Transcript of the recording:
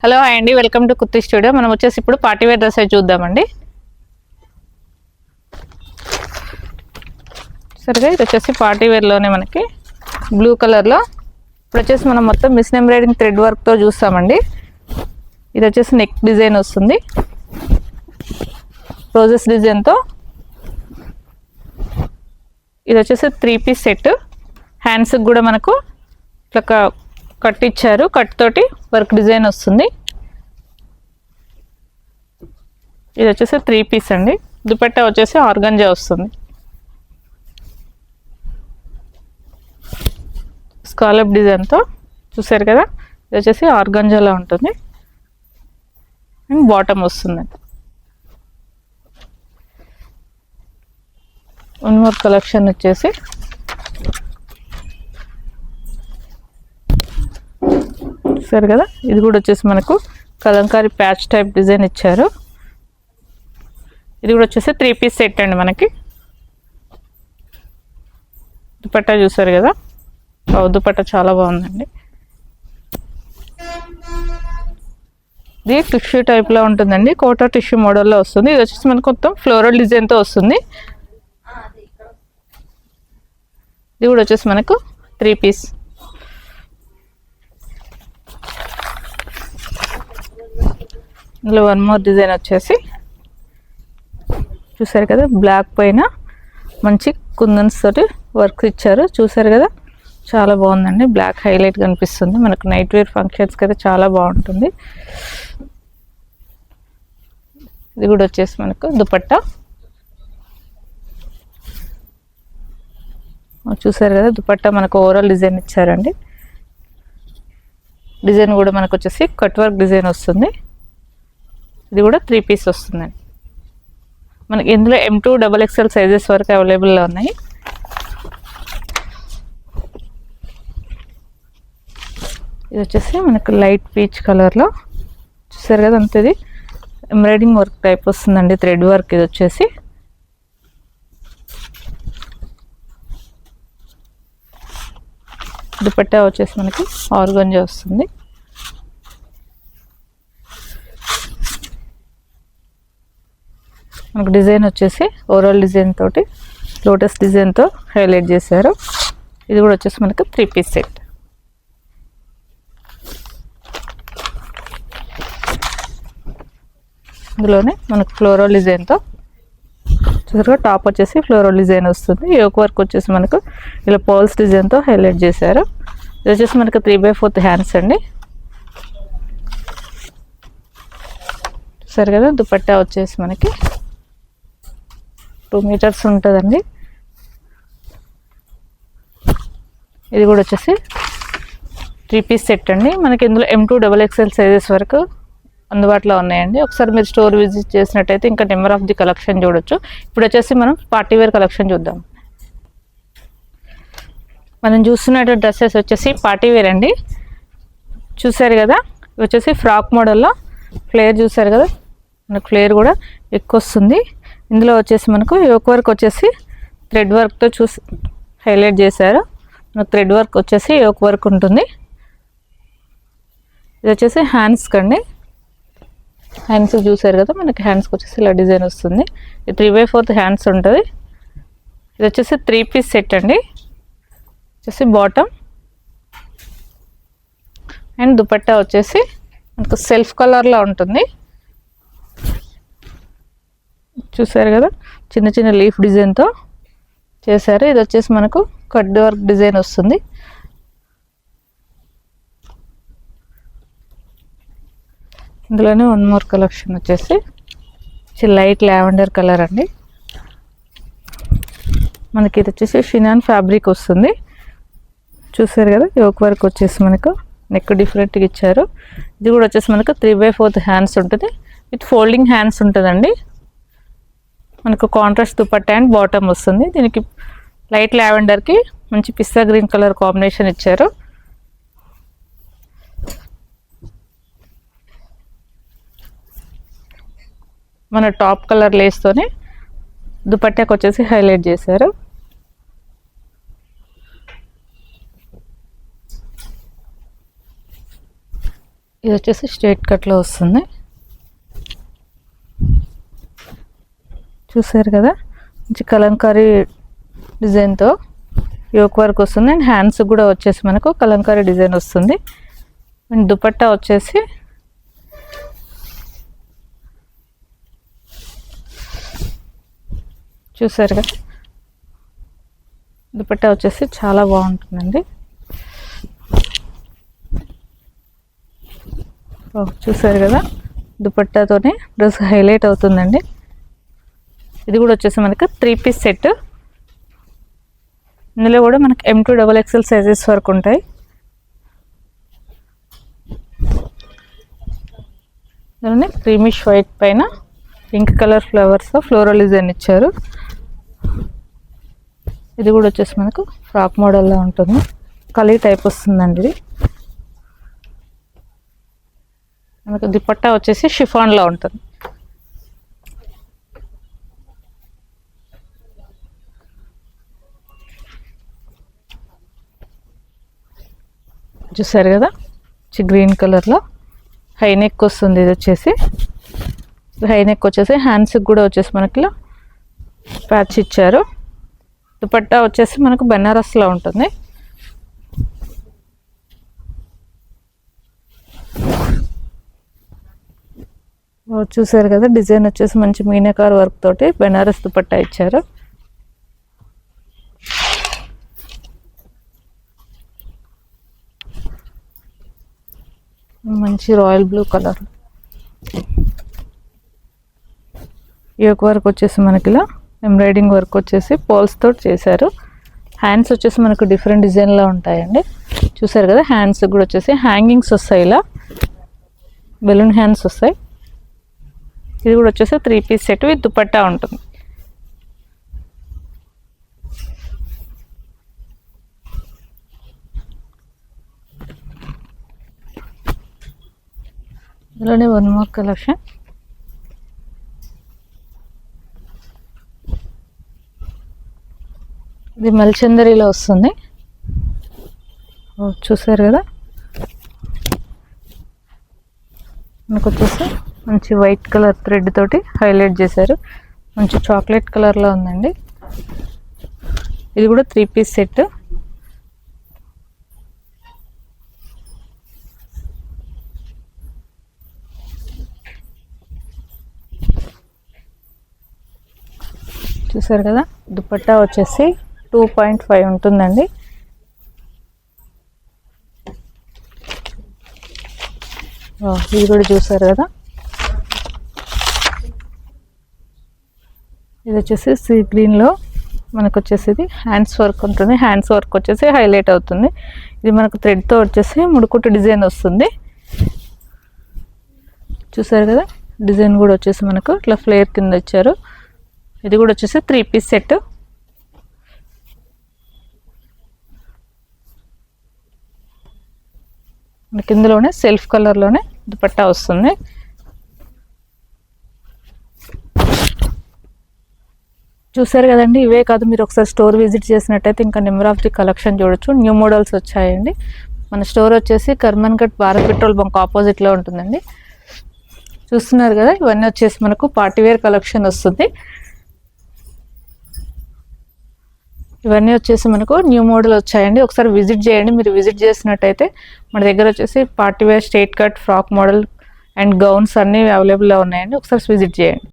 Hello hi అండి, welcome to kurti studio. మనం వచ్చేసి ఇప్పుడు పార్టీ వేర్ డ్రెస్ చూద్దామండి. సరిగా ఇది వచ్చేసి పార్టీ వేర్లోనే మనకి బ్లూ కలర్లో ఇప్పుడు వచ్చేసి మనం మొత్తం మిషన్ ఎంబ్రాయిడింగ్ థ్రెడ్ వర్క్తో చూస్తామండి. ఇది వచ్చేసి నెక్ డిజైన్ వస్తుంది, రోజెస్ డిజైన్తో. ఇది వచ్చేసి 3 పీస్ సెట్. హ్యాండ్స్కి కూడా మనకు ఇట్లా కట్ ఇచ్చారు, కట్ తోటి వర్క్ డిజైన్ వస్తుంది. ఇది వచ్చేసి 3 పీస్ అండి. దుపట్టా వచ్చేసి ఆర్గంజా వస్తుంది, స్కాలప్ డిజైన్తో. చూసారు కదా, ఇది వచ్చేసి ఆర్గంజాలో ఉంటుంది అండ్ బాటమ్ వస్తుంది. వన్ మోర్ కలెక్షన్ వచ్చేసి చూసారు కదా, ఇది కూడా వచ్చేసి మనకు కలంకారీ ప్యాచ్ టైప్ డిజైన్ ఇచ్చారు. ఇది కూడా వచ్చేసి 3 పీస్ సెట్ అండి. మనకి దుపట్టా చూసారు కదా, దుపట్టా చాలా బాగుందండి. ఇది టిష్యూ టైప్లో ఉంటుందండి, కోటా టిష్యూ మోడల్లో వస్తుంది. ఇది వచ్చేసి మనకు మొత్తం ఫ్లోరల్ డిజైన్తో వస్తుంది. ఇది కూడా వచ్చేసి మనకు 3 పీస్. ఇందులో వన్ మోర్ డిజైన్ వచ్చేసి చూసారు కదా, బ్లాక్ పైన మంచి కుందన్స్ తోటి వర్క్ ఇచ్చారు. చూసారు కదా, చాలా బాగుందండి. బ్లాక్ హైలైట్ కనిపిస్తుంది మనకు. నైట్ వేర్ ఫంక్షన్స్కి అయితే చాలా బాగుంటుంది. ఇది కూడా వచ్చేసి మనకు దుపట్టా. చూసారు కదా, దుపట్టా మనకు ఓవరాల్ డిజైన్ ఇచ్చారండి. డిజైన్ కూడా మనకు వచ్చేసి కట్ వర్క్ డిజైన్ వస్తుంది. ఇది కూడా 3 పీస్ వస్తుందండి. మనకి ఇందులో M2 XXL సైజెస్ వరకు అవైలబుల్లో ఉన్నాయి. ఇది వచ్చేసి మనకు లైట్ పీచ్ కలర్లో చూసారు కదా, అంత ఇది ఎంబ్రాయిడింగ్ వర్క్ టైప్ వస్తుందండి, థ్రెడ్ వర్క్. ఇది వచ్చేసి దుపట్టా వచ్చేసి మనకి ఆర్గంజా వస్తుంది. మనకు డిజైన్ వచ్చేసి ఓవరాల్ డిజైన్ తోటి లోటస్ డిజైన్తో హైలైట్ చేశారు. ఇది కూడా వచ్చేసి మనకు 3 పీస్ సెట్. ఇందులోనే మనకు ఫ్లోరల్ డిజైన్తో చూసారుగా, టాప్ వచ్చేసి ఫ్లోరల్ డిజైన్ వస్తుంది. యోక్ వర్క్ వచ్చేసి మనకు ఇలా పర్ల్స్ డిజైన్తో హైలైట్ చేశారు. ఇది వచ్చేసి మనకు 3/4 హ్యాండ్స్ అండి. చూసారు కదా, దుపట్టా వచ్చేసి మనకి 2 మీటర్స్ ఉంటుందండి. ఇది కూడా వచ్చేసి 3 పీస్ సెట్ అండి. మనకి ఇందులో M2 XXL సైజెస్ వరకు అందుబాటులో ఉన్నాయండి. ఒకసారి మీరు స్టోర్ విజిట్ చేసినట్టయితే ఇంకా నెంబర్ ఆఫ్ ది కలెక్షన్ చూడొచ్చు. ఇప్పుడు వచ్చేసి మనం పార్టీ వేర్ కలెక్షన్ చూద్దాం. మనం చూస్తున్న డ్రెస్సెస్ వచ్చేసి పార్టీ వేర్ అండి. చూసారు కదా, ఇవి వచ్చేసి ఫ్రాక్ మోడల్లో ఫ్లేర్ చూసారు కదా, మనకు ఫ్లేర్ కూడా ఎక్కువ వస్తుంది. ఇందులో వచ్చేసి మనకు యోక్ వర్క్ వచ్చేసి థ్రెడ్ వర్క్తో హైలైట్ చేశారు. మనకు థ్రెడ్ వర్క్ వచ్చేసి యోక్ వర్క్ ఉంటుంది. ఇది వచ్చేసి హ్యాండ్స్కి అండి. హ్యాండ్స్ చూసారు కదా, మనకి హ్యాండ్స్కి వచ్చేసి ఇలా డిజైన్ వస్తుంది. ఇది 3/4 హ్యాండ్స్ ఉంటుంది. ఇది వచ్చేసి 3 పీస్ సెట్ అండి. వచ్చేసి బాటమ్ అండ్ దుపట్టా వచ్చేసి మనకు సెల్ఫ్ కలర్లో ఉంటుంది. చూసారు కదా, చిన్న చిన్న లీఫ్ డిజైన్తో చేశారు. ఇది వచ్చేసి మనకు కట్ వర్క్ డిజైన్ వస్తుంది. ఇందులోనే వన్ మోర్ కలెక్షన్ వచ్చేసి లైట్ లావెండర్ కలర్ అండి. మనకి ఇది వచ్చేసి షినాన్ ఫ్యాబ్రిక్ వస్తుంది. చూసారు కదా, యోక్ వర్క్ వచ్చేసి మనకు నెక్ డిఫరెంట్గా ఇచ్చారు. ఇది కూడా వచ్చేసి మనకు 3/4 హ్యాండ్స్ ఉంటుంది, విత్ ఫోల్డింగ్ హ్యాండ్స్ ఉంటుందండి. మనకు కాంట్రాస్ట్ దుపట్టా అండ్ బాటమ్ వస్తుంది. దీనికి లైట్ లావెండర్కి మంచి పిస్తా గ్రీన్ కలర్ కాంబినేషన్ ఇచ్చారు. మన టాప్ కలర్ లేస్తోనే దుపట్టాకి వచ్చేసి హైలైట్ చేశారు. ఇది వచ్చేసి స్ట్రైట్ కట్లో వస్తుంది. చూసారు కదా, మంచి కలంకారీ డిజైన్తో యోక్ వర్క్ వస్తుంది. అండ్ హ్యాండ్స్ కూడా వచ్చేసి మనకు కలంకారీ డిజైన్ వస్తుంది. అండ్ దుపట్టా వచ్చేసి చూసారు కదా, దుపట్టా వచ్చేసి చాలా బాగుంటుందండి. చూసారు కదా, దుపట్టాతోనే డ్రెస్ హైలైట్ అవుతుందండి. ఇది కూడా వచ్చేసి మనకు 3 పీస్ సెట్. ఇందులో కూడా మనకి M2 XXL సైజెస్ వరకు ఉంటాయి. దాని క్రీమిష్ వైట్ పైన pink colour flowers floral design ఇచ్చారు. ఇది కూడా వచ్చేసి మనకు ఫ్రాక్ మోడల్లో ఉంటుంది. కలీ టైప్ వస్తుందండి. ఇది మనకు దుపట్టా వచ్చేసి షిఫాన్లో ఉంటుంది. చూసారు కదా, గ్రీన్ కలర్లో హై నెక్ వస్తుంది. ఇది వచ్చేసి హై నెక్ వచ్చేసి హ్యాండ్స్కి కూడా వచ్చేసి మనకి ప్యాచ్ ఇచ్చారు. దుపట్టా వచ్చేసి మనకు బెనారస్లో ఉంటుంది. చూసారు కదా, డిజైన్ వచ్చేసి మంచి మీనాకార్ వర్క్ తోటి బెనారస్ దుపట్టా ఇచ్చారు. మంచి royal blue colour. Yoke work వచ్చేసి మనకి ఇలా ఎంబ్రాయిడింగ్ వర్క్ వచ్చేసి పోల్స్ తోటి చేశారు. హ్యాండ్స్ వచ్చేసి మనకు డిఫరెంట్ డిజైన్లో ఉంటాయండి. చూసారు కదా, హ్యాండ్స్ కూడా వచ్చేసి హ్యాంగింగ్స్ వస్తాయి. ఇలా బెలూన్ హ్యాండ్స్ వస్తాయి. ఇది కూడా వచ్చేసి 3 పీస్ సెట్ విత్ దుపట్టా ఉంటుంది. ఇందులోనే 1 మోర్ కలెక్షన్. ఇది మల్చందరిలో వస్తుంది. చూసారు కదా, మనకు వచ్చేసి మంచి వైట్ కలర్ థ్రెడ్ తోటి హైలైట్ చేశారు. మంచి చాక్లెట్ కలర్లో ఉందండి. ఇది కూడా 3 పీస్ సెట్. చూసారు కదా, దుపట్టా వచ్చేసి 2.5 ఉంటుందండి. ఇది కూడా చూసారు కదా, ఇది వచ్చేసి సీ గ్రీన్లో మనకు వచ్చేసి ఇది హ్యాండ్స్ వర్క్ ఉంటుంది. హ్యాండ్స్ వర్క్ వచ్చేసి హైలైట్ అవుతుంది. ఇది మనకు థ్రెడ్తో వచ్చేసి ముడుకుట్టు డిజైన్ వస్తుంది. చూసారు కదా, డిజైన్ కూడా వచ్చేసి మనకు ఇట్లా ఫ్లేర్ కింద ఇచ్చారు. ఇది కూడా వచ్చేసి 3 పీస్ సెట్. మనకి ఇందులోనే సెల్ఫ్ కలర్లోనే దుపట్టా వస్తుంది. చూసారు కదండి, ఇవే కాదు, మీరు ఒకసారి స్టోర్ విజిట్ చేసినట్టయితే ఇంకా నెంబర్ ఆఫ్ ది కలెక్షన్ చూడొచ్చు. న్యూ మోడల్స్ వచ్చాయండి. మన స్టోర్ వచ్చేసి కర్మన్ఘట్ భారత్ పెట్రోల్ బంక్ ఆపోజిట్లో ఉంటుందండి. చూస్తున్నారు కదా, ఇవన్నీ వచ్చేసి మనకు పార్టీవేర్ కలెక్షన్ వస్తుంది. ఇవన్నీ వచ్చేసి మనకు న్యూ మోడల్ వచ్చాయండి. ఒకసారి విజిట్ చేయండి. మీరు విజిట్ చేసినట్టయితే మన దగ్గర వచ్చేసి party wear straight cut frock model and gowns అన్నీ అవైలబుల్లో ఉన్నాయండి. ఒకసారి విజిట్ చేయండి.